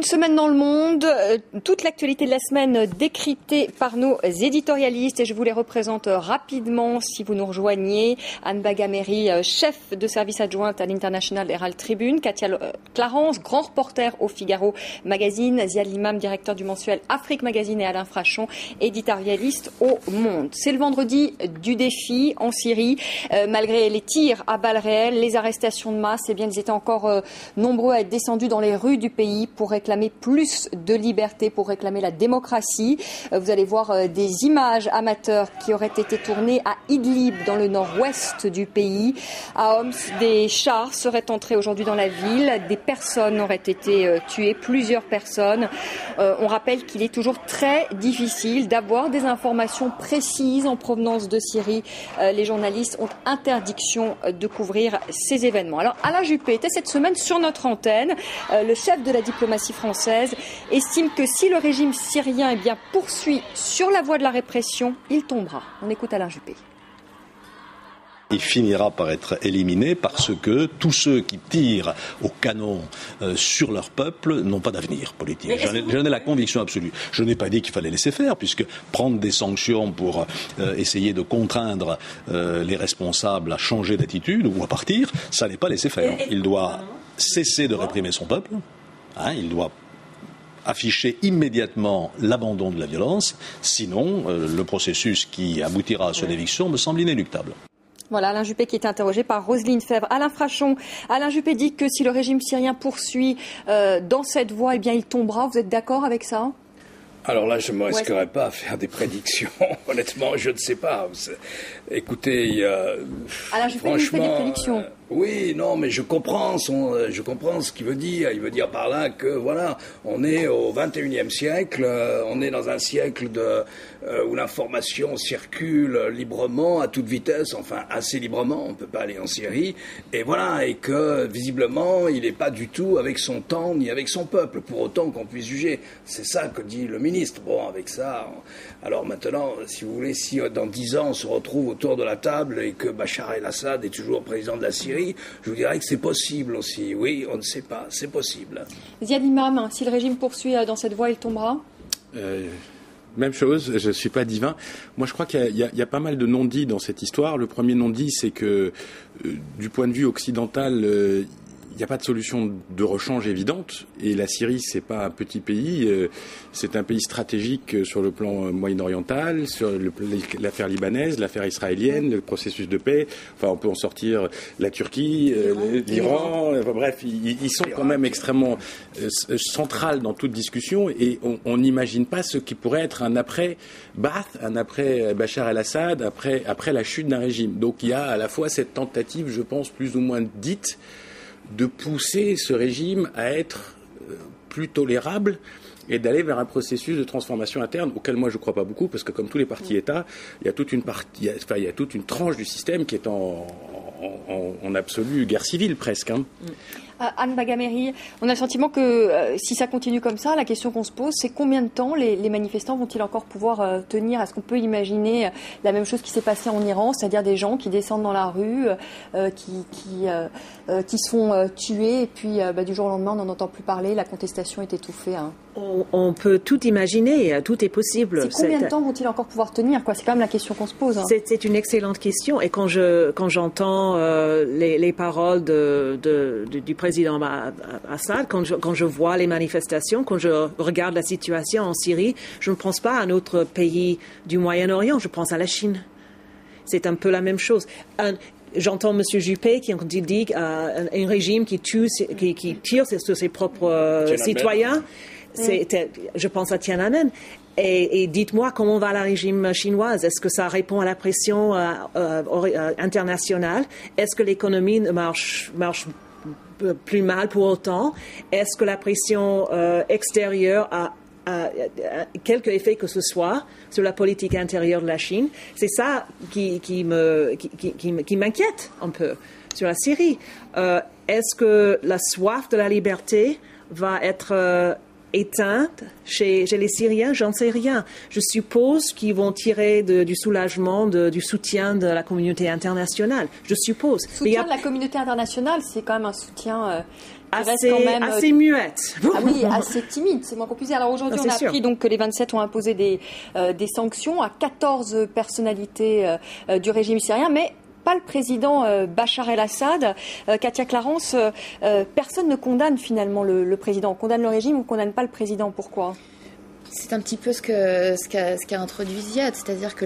semaine dans le monde, toute l'actualité de la semaine décryptée par nos éditorialistes et je vous les représente rapidement si vous nous rejoignez. Anne Bagameri, chef de service adjointe à l'International Herald Tribune, Katia Clarence, grand reporter au Figaro Magazine, Ziad Limam, directeur du mensuel Afrique Magazine et Alain Frachon, éditorialiste au Monde. C'est le vendredi du défi en Syrie. Malgré les tirs à balles réelles, les arrestations de masse, ils étaient encore nombreux à être descendus dans les rues du pays pour réclamer plus de liberté, pour réclamer la démocratie. Vous allez voir des images amateurs qui auraient été tournées à Idlib, dans le nord-ouest du pays. À Homs, des chars seraient entrés aujourd'hui dans la ville. Des personnes auraient été tuées, plusieurs personnes. On rappelle qu'il est toujours très difficile d'avoir des informations précises en provenance de Syrie. Les journalistes ont interdiction de couvrir ces événements. Alors, Alain Juppé était cette semaine sur notre antenne. Le chef de la diplomatie française estime que si le régime syrien poursuit sur la voie de la répression, il tombera. On écoute Alain Juppé. Il finira par être éliminé parce que tous ceux qui tirent au canon sur leur peuple n'ont pas d'avenir politique. J'en ai la conviction absolue. Je n'ai pas dit qu'il fallait laisser faire, puisque prendre des sanctions pour essayer de contraindre les responsables à changer d'attitude ou à partir, ça n'est pas laisser faire. Il doit cesser de réprimer son peuple. Il doit afficher immédiatement l'abandon de la violence. Sinon, le processus qui aboutira à son éviction me semble inéluctable. Voilà, Alain Juppé qui est interrogé par Roselyne Febvre. Alain Frachon, Alain Juppé dit que si le régime syrien poursuit dans cette voie, il tombera. Vous êtes d'accord avec ça ? Alors là, je ne me risquerais pas à faire des prédictions. Honnêtement, je ne sais pas. Écoutez, Alain Juppé nous fait des prédictions. Oui, non, mais je comprends ce qu'il veut dire. Il veut dire par là que, voilà, on est au 21e siècle, on est dans un siècle où l'information circule librement, à toute vitesse, enfin assez librement, on ne peut pas aller en Syrie, et voilà, et que, visiblement, il n'est pas du tout avec son temps, ni avec son peuple, pour autant qu'on puisse juger. C'est ça que dit le ministre. Bon, avec ça, alors maintenant, si vous voulez, si dans 10 ans, on se retrouve autour de la table et que Bachar el-Assad est toujours président de la Syrie, je vous dirais que c'est possible aussi. Oui, on ne sait pas, c'est possible. Ziad Limam, si le régime poursuit dans cette voie, il tombera ? Même chose, je ne suis pas divin. Moi, je crois qu'il y a pas mal de non-dits dans cette histoire. Le premier non-dit, c'est que, du point de vue occidental, il n'y a pas de solution de rechange évidente, et la Syrie, c'est pas un petit pays, c'est un pays stratégique sur le plan moyen-oriental, sur l'affaire libanaise, l'affaire israélienne, le processus de paix. Enfin, on peut en sortir la Turquie, l'Iran. Enfin, bref, ils sont quand même extrêmement centrales dans toute discussion, et on n'imagine pas ce qui pourrait être un après Baath, un après Bachar el-Assad, après la chute d'un régime. Donc, il y a à la fois cette tentative, je pense, plus ou moins dite, de pousser ce régime à être plus tolérable et d'aller vers un processus de transformation interne auquel moi je ne crois pas beaucoup, parce que comme tous les partis États, il y a toute une tranche du système qui est en absolue guerre civile presque. Anne Bagameri, on a le sentiment que si ça continue comme ça, la question qu'on se pose, c'est combien de temps les manifestants vont-ils encore pouvoir tenir ? Est-ce qu'on peut imaginer la même chose qui s'est passée en Iran, c'est-à-dire des gens qui descendent dans la rue, qui se font tuer, et puis du jour au lendemain, on n'en entend plus parler, la contestation est étouffée. On peut tout imaginer, tout est possible. C'est combien de temps vont-ils encore pouvoir tenir ? C'est quand même la question qu'on se pose. C'est une excellente question, et quand j'entends les paroles du président Assad, quand je vois les manifestations, quand je regarde la situation en Syrie, je ne pense pas à un autre pays du Moyen-Orient, je pense à la Chine. C'est un peu la même chose. J'entends M. Juppé qui dit un régime qui tire sur ses propres citoyens. Je pense à Tiananmen. Et dites-moi comment va la régime chinoise. Est-ce que ça répond à la pression internationale? Est-ce que l'économie marche plus mal pour autant? Est-ce que la pression extérieure a quelque effet que ce soit sur la politique intérieure de la Chine? C'est ça qui m'inquiète un peu sur la Syrie. Est-ce que la soif de la liberté va être éteinte chez les Syriens, j'en sais rien. Je suppose qu'ils vont tirer du soulagement, du soutien de la communauté internationale. Je suppose. Soutien de la communauté internationale, c'est quand même un soutien assez muette. Ah oui, assez timide, c'est moins qu'on puisse dire. Alors aujourd'hui, on a appris donc que les 27 ont imposé des sanctions à 14 personnalités du régime syrien, mais pas le président Bachar el-Assad. Katia Clarence, personne ne condamne finalement le président. On condamne le régime, on ne condamne pas le président. Pourquoi ? C'est un petit peu ce qu'a introduit Ziad, c'est-à-dire que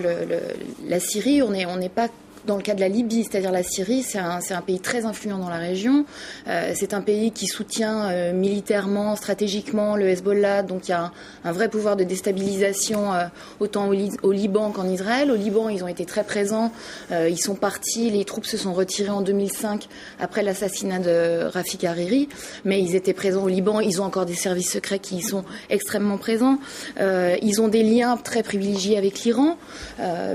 la Syrie, on n'est pas dans le cas de la Libye, c'est-à-dire la Syrie, c'est un pays très influent dans la région. C'est un pays qui soutient militairement, stratégiquement le Hezbollah, donc il y a un vrai pouvoir de déstabilisation autant au Liban qu'en Israël. Au Liban, ils ont été très présents. Ils sont partis, les troupes se sont retirées en 2005 après l'assassinat de Rafik Hariri, mais ils étaient présents au Liban. Ils ont encore des services secrets qui y sont extrêmement présents. Ils ont des liens très privilégiés avec l'Iran,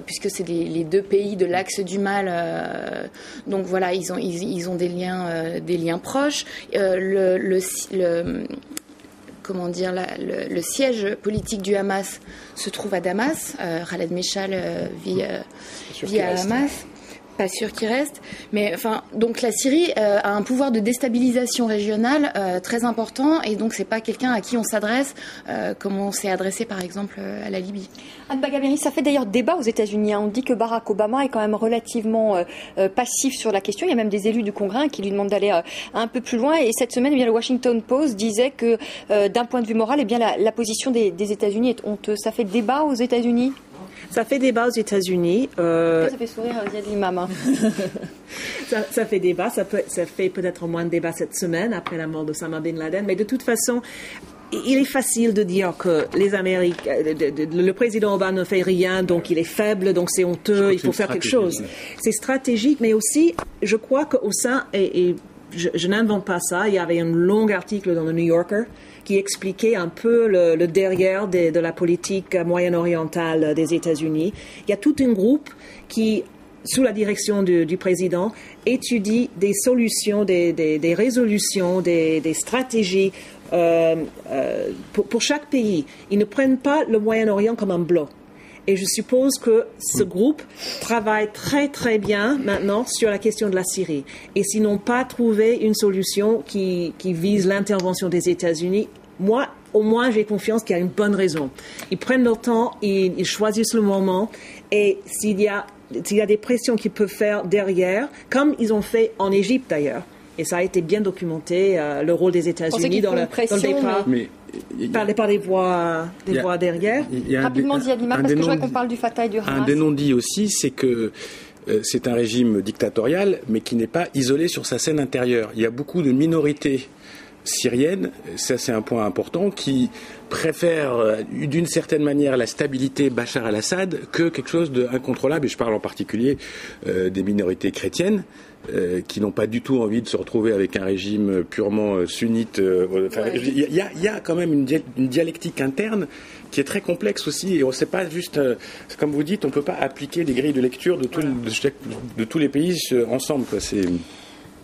puisque c'est les deux pays de l'axe du mal, donc voilà, ils ont des liens proches. Le siège politique du Hamas se trouve à Damas. Khaled Meshal vit à Hamas. Pas sûr qu'il reste, mais enfin, donc la Syrie a un pouvoir de déstabilisation régionale très important, et donc c'est pas quelqu'un à qui on s'adresse comme on s'est adressé par exemple à la Libye. Anne Bagameri, ça fait d'ailleurs débat aux États-Unis. On dit que Barack Obama est quand même relativement passif sur la question. Il y a même des élus du Congrès qui lui demandent d'aller un peu plus loin. Et cette semaine, eh bien, le Washington Post disait que d'un point de vue moral, eh bien, la position des États-Unis est honteuse. Ça fait débat aux États-Unis ? Ça fait débat aux États-Unis. Ça fait sourire Ziad l'imam. Hein. ça fait débat. Ça fait peut-être moins de débat cette semaine après la mort d'Osama Bin Laden. Mais de toute façon, il est facile de dire que le président Obama ne fait rien, donc il est faible, donc c'est honteux, il faut faire quelque chose. C'est stratégique, mais aussi, je crois qu'au sein, et je n'invente pas ça, il y avait un long article dans le New Yorker qui expliquait un peu le derrière de la politique moyen-orientale des États-Unis. Il y a tout un groupe qui, sous la direction du président, étudie des solutions, des résolutions, des stratégies pour chaque pays. Ils ne prennent pas le Moyen-Orient comme un bloc. Et je suppose que ce groupe travaille très très bien maintenant sur la question de la Syrie. Et s'ils n'ont pas trouvé une solution qui vise l'intervention des États-Unis, moi, au moins, j'ai confiance qu'il y a une bonne raison. Ils prennent leur temps, ils choisissent le moment. Et s'il y a des pressions qu'ils peuvent faire derrière, comme ils ont fait en Égypte d'ailleurs, et ça a été bien documenté, le rôle des États-Unis dans le départ. Par des voix derrière. Rapidement, Ziad Imam, parce que je vois qu'on parle du Fatah et du Hamas. Un des non-dits aussi, c'est que c'est un régime dictatorial, mais qui n'est pas isolé sur sa scène intérieure. Il y a beaucoup de minorités syriennes, ça c'est un point important, qui préfèrent d'une certaine manière la stabilité Bachar el-Assad que quelque chose d'incontrôlable, et je parle en particulier des minorités chrétiennes, qui n'ont pas du tout envie de se retrouver avec un régime purement sunnite. Il y a quand même une dialectique interne qui est très complexe aussi, et on ne sait pas juste, comme vous dites, on ne peut pas appliquer les grilles de lecture de tous les pays ensemble, quoi.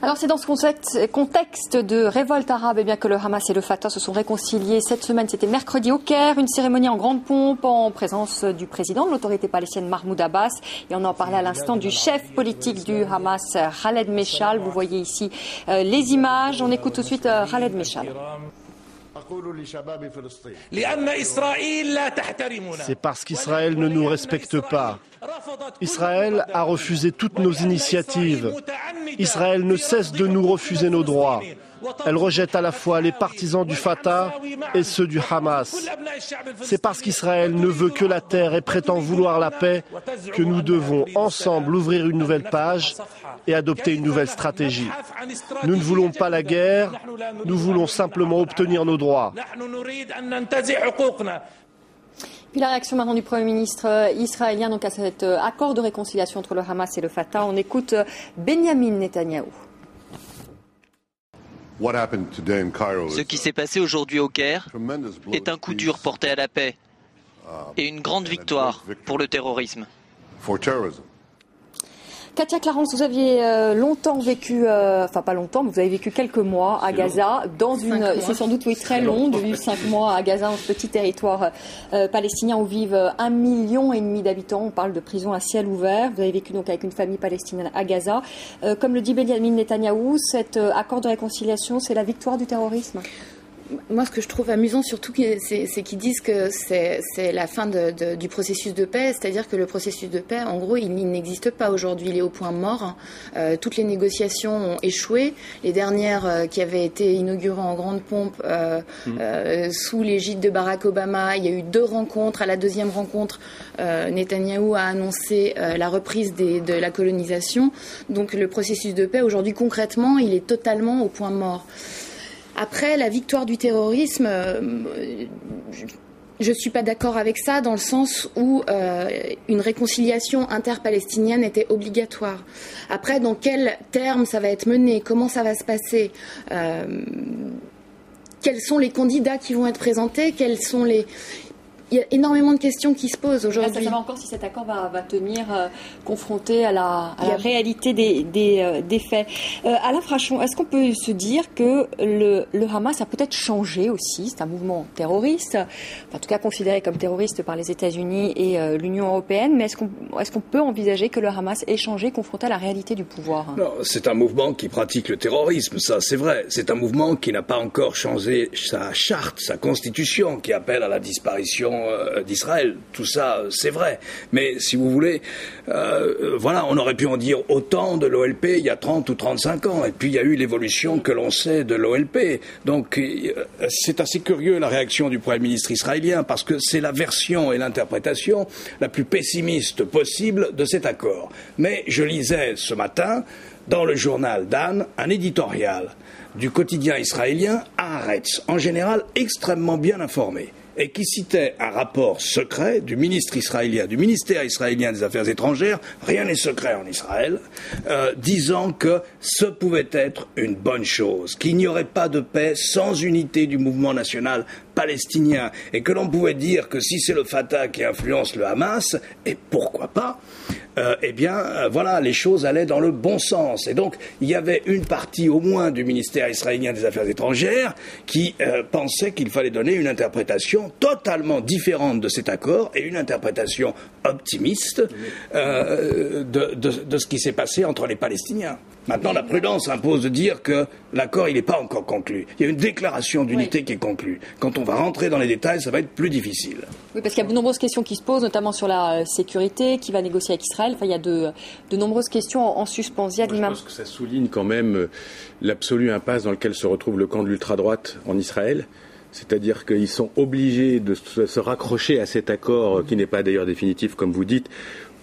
Alors c'est dans ce contexte de révolte arabe eh bien, que le Hamas et le Fatah se sont réconciliés cette semaine. C'était mercredi au Caire, une cérémonie en grande pompe en présence du président de l'autorité palestinienne Mahmoud Abbas. Et on en parlait à l'instant du chef politique du Hamas, Khaled Meshal. Vous voyez ici les images. On écoute tout de suite Khaled Meshal. C'est parce qu'Israël ne nous respecte pas. Israël a refusé toutes nos initiatives. Israël ne cesse de nous refuser nos droits. Elle rejette à la fois les partisans du Fatah et ceux du Hamas. C'est parce qu'Israël ne veut que la terre et prétend vouloir la paix que nous devons ensemble ouvrir une nouvelle page et adopter une nouvelle stratégie. Nous ne voulons pas la guerre, nous voulons simplement obtenir nos droits. Puis la réaction maintenant du Premier ministre israélien donc à cet accord de réconciliation entre le Hamas et le Fatah. On écoute Benyamin Netanyahou. Ce qui s'est passé aujourd'hui au Caire est un coup dur porté à la paix et une grande victoire pour le terrorisme. Katia Clarence, vous aviez longtemps vécu, enfin pas longtemps, mais vous avez vécu quelques mois à Gaza, c'est sans doute très long, de vivre 5 mois à Gaza, dans ce petit territoire palestinien où vivent 1,5 million d'habitants. On parle de prison à ciel ouvert. Vous avez vécu donc avec une famille palestinienne à Gaza. Comme le dit Benjamin Netanyahou, cet accord de réconciliation, c'est la victoire du terrorisme? Moi, ce que je trouve amusant surtout, c'est qu'ils disent que c'est la fin du processus de paix, c'est-à-dire que le processus de paix, en gros, il n'existe pas aujourd'hui, il est au point mort. Toutes les négociations ont échoué. Les dernières qui avaient été inaugurées en grande pompe sous l'égide de Barack Obama, il y a eu 2 rencontres. À la deuxième rencontre, Netanyahou a annoncé la reprise de la colonisation. Donc le processus de paix, aujourd'hui, concrètement, il est totalement au point mort. Après, la victoire du terrorisme, je ne suis pas d'accord avec ça dans le sens où une réconciliation interpalestinienne était obligatoire. Après, dans quels termes ça va être mené, comment ça va se passer, quels sont les candidats qui vont être présentés, Il y a énormément de questions qui se posent aujourd'hui. Ça va encore si cet accord va tenir confronté à la réalité des faits. Alain Frachon, est-ce qu'on peut se dire que le Hamas a peut-être changé aussi? C'est un mouvement terroriste, en tout cas considéré comme terroriste par les États-Unis et l'Union européenne, mais est-ce qu'on peut envisager que le Hamas ait changé confronté à la réalité du pouvoir? Non, c'est un mouvement qui pratique le terrorisme, ça c'est vrai. C'est un mouvement qui n'a pas encore changé sa charte, sa constitution, qui appelle à la disparition d'Israël. Tout ça, c'est vrai. Mais si vous voulez, voilà, on aurait pu en dire autant de l'OLP il y a 30 ou 35 ans. Et puis il y a eu l'évolution que l'on sait de l'OLP. Donc c'est assez curieux la réaction du Premier ministre israélien parce que c'est la version et l'interprétation la plus pessimiste possible de cet accord. Mais je lisais ce matin dans le journal d'Anne un éditorial du quotidien israélien Haaretz, en général extrêmement bien informé, et qui citait un rapport secret du ministère israélien des Affaires étrangères, rien n'est secret en Israël, disant que ce pouvait être une bonne chose, qu'il n'y aurait pas de paix sans unité du mouvement national palestinien, et que l'on pouvait dire que si c'est le Fatah qui influence le Hamas, et pourquoi pas, voilà, les choses allaient dans le bon sens. Et donc, il y avait une partie au moins du ministère israélien des Affaires étrangères qui pensait qu'il fallait donner une interprétation totalement différente de cet accord et une interprétation optimiste de ce qui s'est passé entre les Palestiniens. Maintenant, la prudence impose de dire que l'accord, il n'est pas encore conclu. Il y a une déclaration d'unité qui est conclue. Quand on va rentrer dans les détails, ça va être plus difficile. Oui, parce qu'il y a de nombreuses questions qui se posent, notamment sur la sécurité, qui va négocier avec Israël. Enfin, il y a de nombreuses questions en suspens. Je pense que ça souligne quand même l'absolue impasse dans laquelle se retrouve le camp de l'ultra-droite en Israël. C'est-à-dire qu'ils sont obligés de se raccrocher à cet accord, qui n'est pas d'ailleurs définitif, comme vous dites,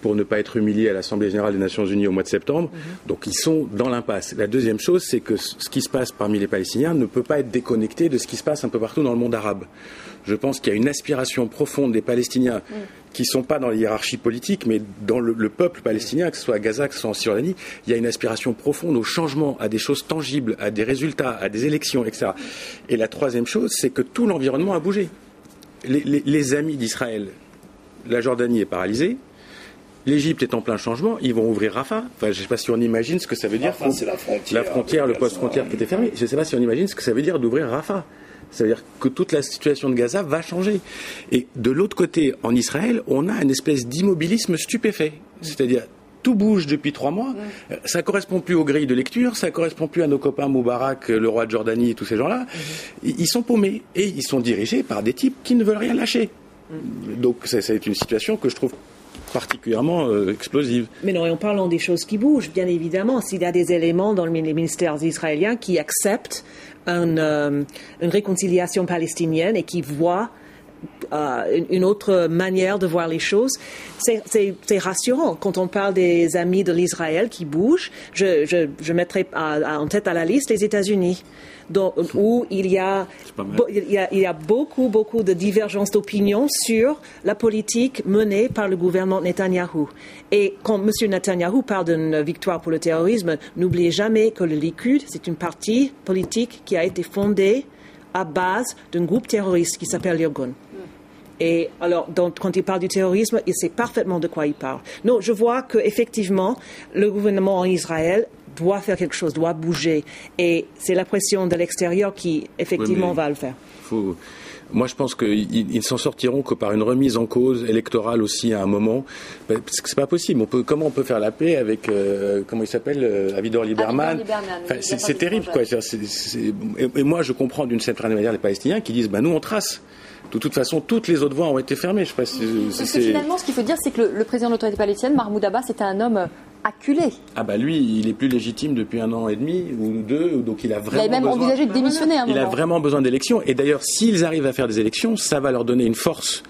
pour ne pas être humiliés à l'Assemblée générale des Nations unies au mois de septembre. Donc ils sont dans l'impasse. La deuxième chose, c'est que ce qui se passe parmi les Palestiniens ne peut pas être déconnecté de ce qui se passe un peu partout dans le monde arabe. Je pense qu'il y a une aspiration profonde des Palestiniens qui ne sont pas dans les hiérarchies politiques, mais dans le peuple palestinien, que ce soit à Gaza, que ce soit en Cisjordanie, il y a une aspiration profonde au changement, à des choses tangibles, à des résultats, à des élections, etc. Et la troisième chose, c'est que tout l'environnement a bougé. Les amis d'Israël, la Jordanie est paralysée, l'Égypte est en plein changement, ils vont ouvrir Rafah. Enfin, je ne sais pas si on imagine ce que ça veut dire. Rafah, c'est la frontière, le poste frontière qui était fermé. Je ne sais pas si on imagine ce que ça veut dire d'ouvrir Rafah. Ça veut dire que toute la situation de Gaza va changer. Et de l'autre côté, en Israël, on a une espèce d'immobilisme stupéfait. C'est-à-dire, tout bouge depuis 3 mois. Ça ne correspond plus aux grilles de lecture, ça ne correspond plus à nos copains Moubarak, le roi de Jordanie et tous ces gens-là. Ils sont paumés. Et ils sont dirigés par des types qui ne veulent rien lâcher. Donc, c'est une situation que je trouve particulièrement explosive. Mais non, et en parlant des choses qui bougent, bien évidemment, s'il y a des éléments dans les ministères israéliens qui acceptent une réconciliation palestinienne et qui voient une autre manière de voir les choses, c'est rassurant. Quand on parle des amis de l'Israël qui bougent, je mettrai en tête à la liste les États-Unis, où il y a beaucoup de divergences d'opinion sur la politique menée par le gouvernement Netanyahou. Et quand M. Netanyahou parle d'une victoire pour le terrorisme, n'oubliez jamais que le Likoud, c'est une partie politique qui a été fondée à base d'un groupe terroriste qui s'appelle l'Irgun. Et alors, quand il parle du terrorisme, il sait parfaitement de quoi il parle. Non, je vois qu'effectivement, le gouvernement en Israël doit faire quelque chose, doit bouger. Et c'est la pression de l'extérieur qui, effectivement, va le faire. Moi, je pense qu'ils ne s'en sortiront que par une remise en cause électorale aussi à un moment. Parce que c'est pas possible. Comment on peut faire la paix avec, comment il s'appelle, Avigdor Lieberman. Enfin, c'est terrible, quoi. Et moi, je comprends d'une certaine manière les Palestiniens qui disent, nous, on trace. De toute façon, toutes les autres voies ont été fermées. Je sais pas si parce que finalement, ce qu'il faut dire, c'est que le président de l'autorité palestinienne, Mahmoud Abbas, était un homme acculé. Lui, il est plus légitime depuis 1 an et demi ou 2, donc il a vraiment. Il avait même envisagé de démissionner à un moment. Il a vraiment besoin d'élections. Et d'ailleurs, s'ils arrivent à faire des élections, ça va leur donner une force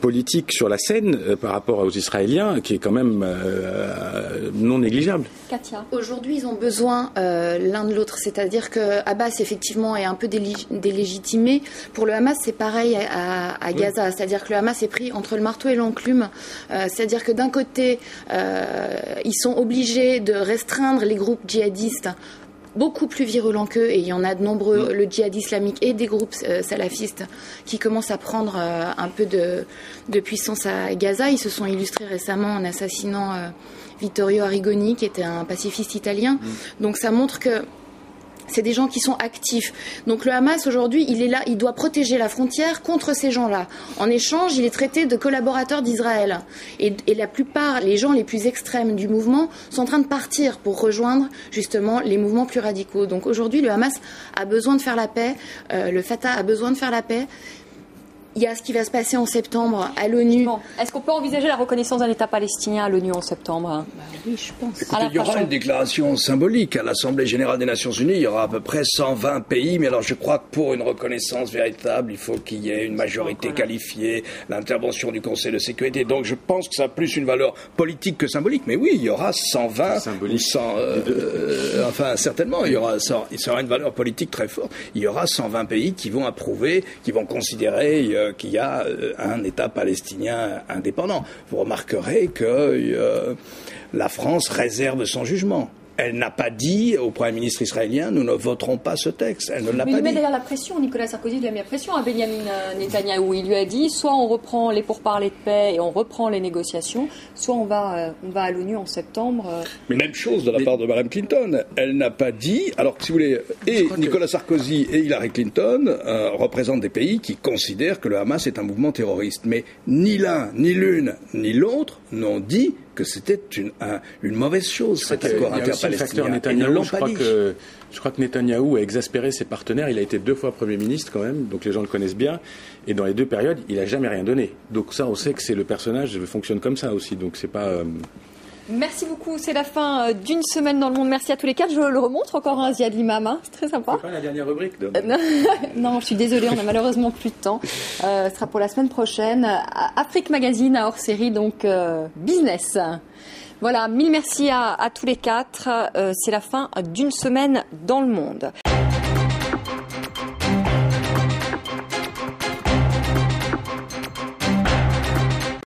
politique sur la scène par rapport aux Israéliens qui est quand même non négligeable. Katia. Aujourd'hui, ils ont besoin l'un de l'autre. C'est-à-dire que Abbas, effectivement, est un peu délégitimé. Pour le Hamas, c'est pareil à Gaza. C'est-à-dire que le Hamas est pris entre le marteau et l'enclume. C'est-à-dire que d'un côté, ils sont obligés de restreindre les groupes djihadistes beaucoup plus virulents qu'eux, et il y en a de nombreux, le djihad islamique et des groupes salafistes qui commencent à prendre un peu de puissance à Gaza. Ils se sont illustrés récemment en assassinant Vittorio Arrigoni, qui était un pacifiste italien. Donc ça montre que c'est des gens qui sont actifs. Donc le Hamas, aujourd'hui, il est là, il doit protéger la frontière contre ces gens-là. En échange, il est traité de collaborateur d'Israël. Et la plupart, les gens les plus extrêmes du mouvement sont en train de partir pour rejoindre justement les mouvements plus radicaux. Donc aujourd'hui, le Hamas a besoin de faire la paix, le Fatah a besoin de faire la paix. Il y a ce qui va se passer en septembre à l'ONU. Est-ce qu'on peut envisager la reconnaissance d'un État palestinien à l'ONU en septembre ? Oui, je pense. Écoutez, il y aura une déclaration symbolique à l'Assemblée générale des Nations Unies. Il y aura à peu près 120 pays. Mais alors, je crois que pour une reconnaissance véritable, il faut qu'il y ait une majorité qualifiée, l'intervention du Conseil de sécurité. Donc, je pense que ça a plus une valeur politique que symbolique. Mais oui, il y aura 120 ou 100. Enfin, certainement, il y aura une valeur politique très forte. Il y aura 120 pays qui vont approuver, qui vont considérer qu'il y a un État palestinien indépendant. Vous remarquerez que la France réserve son jugement. Elle n'a pas dit au Premier ministre israélien « nous ne voterons pas ce texte ». Elle ne l'a pas dit. Mais il met d'ailleurs la pression, Nicolas Sarkozy lui a mis la pression à Benyamin Netanyahou. Il lui a dit soit on reprend les pourparlers de paix et on reprend les négociations, soit on va à l'ONU en septembre. Mais même chose de la part de Mme Clinton. Elle n'a pas dit, alors si vous voulez, et Nicolas Sarkozy et Hillary Clinton représentent des pays qui considèrent que le Hamas est un mouvement terroriste. Mais ni l'un, ni l'une, ni l'autre n'ont dit que c'était une mauvaise chose, cet accord interpalestinien. Ils ne l'ont pas dit. Je crois que Netanyahou a exaspéré ses partenaires. Il a été 2 fois Premier ministre quand même, donc les gens le connaissent bien. Et dans les 2 périodes, il n'a jamais rien donné. Donc ça, on sait que c'est le personnage fonctionne comme ça aussi. Donc c'est pas... Merci beaucoup, c'est la fin d'une semaine dans le monde. Merci à tous les 4. Je le remontre encore, Ziad Limam, c'est très sympa. C'est pas la dernière rubrique Non, je suis désolée, on a malheureusement plus de temps. Ce sera pour la semaine prochaine. Afrique Magazine, hors série, donc business. Voilà, 1000 merci à tous les 4. C'est la fin d'une semaine dans le monde.